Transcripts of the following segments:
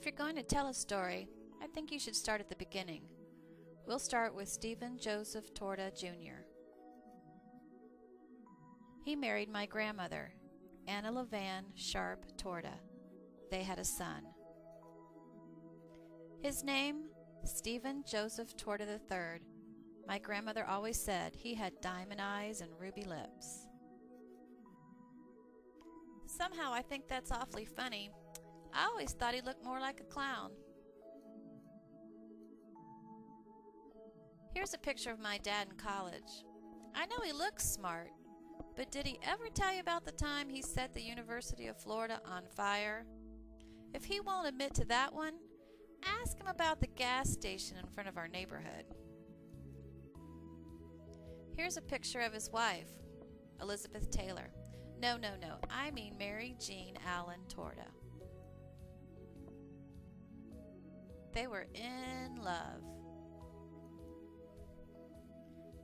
If you're going to tell a story, I think you should start at the beginning. We'll start with Stephen Joseph Torta, Jr. He married my grandmother, Anna Levan Sharp Torta. They had a son. His name, Stephen Joseph Torta III. My grandmother always said he had diamond eyes and ruby lips. Somehow I think that's awfully funny. I always thought he looked more like a clown. Here's a picture of my dad in college. I know he looks smart, but did he ever tell you about the time he set the University of Florida on fire? If he won't admit to that one, ask him about the gas station in front of our neighborhood. Here's a picture of his wife, Elizabeth Taylor. No, I mean Mary Jean Allen Torta. They were in love.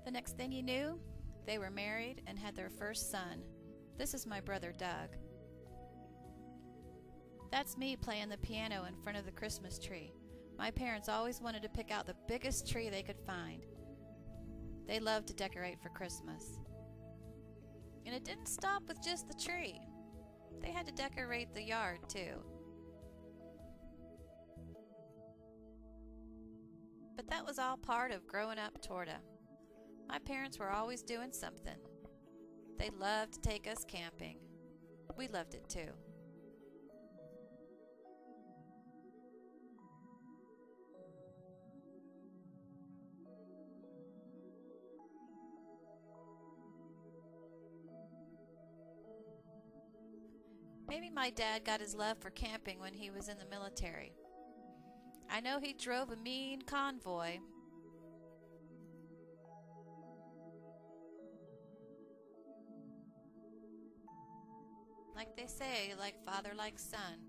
The next thing you knew, they were married and had their first son. This is my brother Doug. That's me playing the piano in front of the Christmas tree. My parents always wanted to pick out the biggest tree they could find. They loved to decorate for Christmas. And it didn't stop with just the tree. They had to decorate the yard too. But that was all part of growing up Torta. My parents were always doing something. They loved to take us camping. We loved it too. Maybe my dad got his love for camping when he was in the military. I know he drove a mean convoy. Like they say, like father, like son.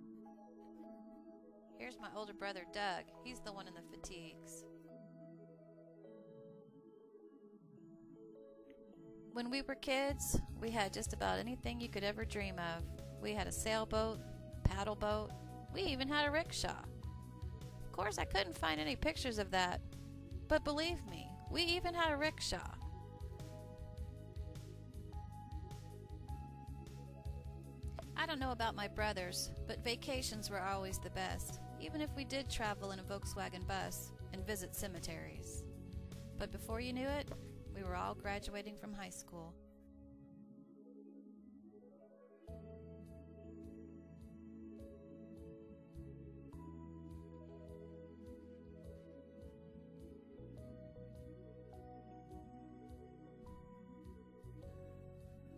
Here's my older brother Doug. He's the one in the fatigues. When we were kids, we had just about anything you could ever dream of. We had a sailboat, paddle boat, we even had a rickshaw. Of course, I couldn't find any pictures of that, but believe me, we even had a rickshaw. I don't know about my brothers, but vacations were always the best, even if we did travel in a Volkswagen bus and visit cemeteries. But before you knew it, we were all graduating from high school.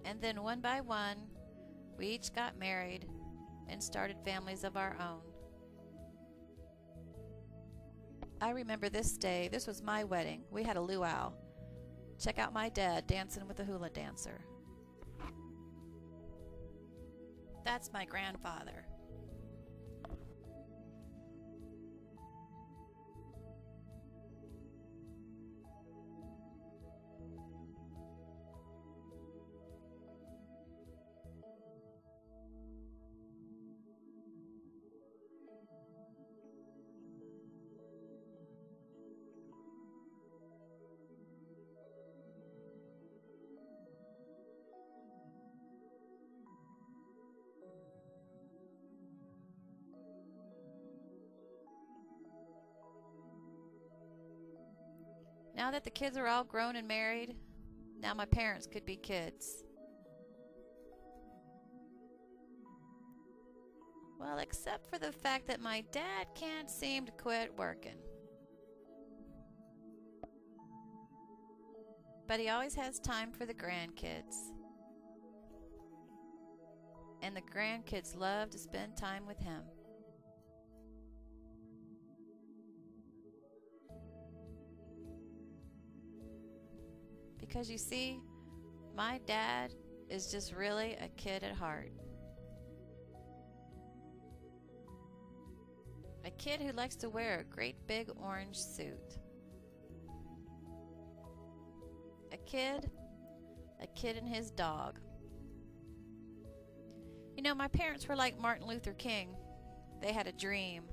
And then one by one, we each got married and started families of our own. I remember this day. This was my wedding. We had a luau. Check out my dad dancing with a hula dancer. That's my grandfather. Now that the kids are all grown and married, now my parents could be kids. Well, except for the fact that my dad can't seem to quit working. But he always has time for the grandkids. And the grandkids love to spend time with him. Because you see, my dad is just really a kid at heart. A kid who likes to wear a great big orange suit. A kid and his dog. You know, my parents were like Martin Luther King. They had a dream.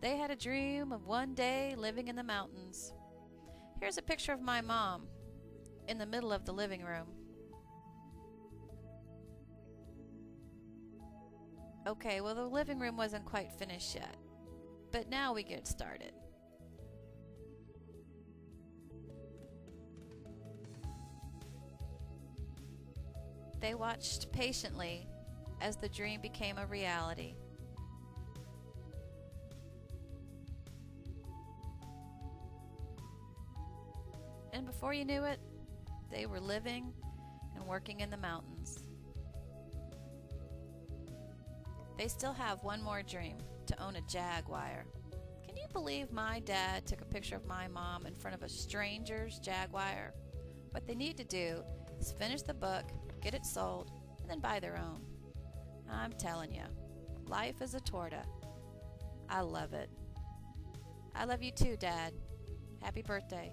They had a dream of one day living in the mountains. Here's a picture of my mom in the middle of the living room. Okay, well, the living room wasn't quite finished yet, but now we get started. They watched patiently as the dream became a reality. And before you knew it, they were living and working in the mountains. They still have one more dream, to own a Jaguar. Can you believe my dad took a picture of my mom in front of a stranger's Jaguar? What they need to do is finish the book, get it sold, and then buy their own. I'm telling you, life is a torta. I love it. I love you too, Dad. Happy birthday.